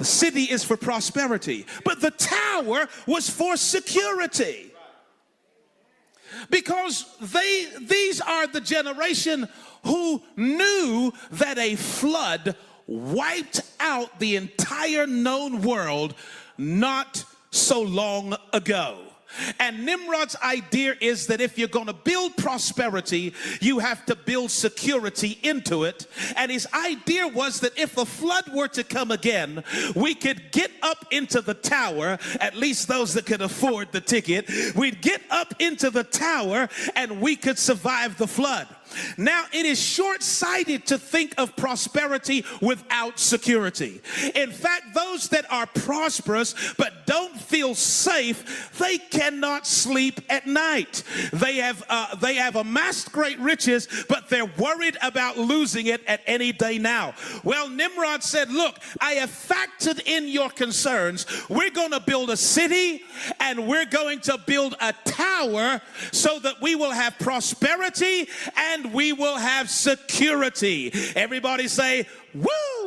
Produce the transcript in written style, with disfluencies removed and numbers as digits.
The city is for prosperity, but the tower was for security. Because these are the generation who knew that a flood wiped out the entire known world not so long ago. And Nimrod's idea is that if you're going to build prosperity, you have to build security into it. And his idea was that if a flood were to come again, we could get up into the tower, at least those that could afford the ticket. We'd get up into the tower and we could survive the flood. Now, it is short-sighted to think of prosperity without security. In fact, those that are prosperous but don't feel safe, they cannot sleep at night. They have amassed great riches, but they're worried about losing it at any day now. Well, Nimrod said, look, I have factored in your concerns. We're going to build a city and we're going to build a tower so that we will have prosperity and we will have security. Everybody say, woo!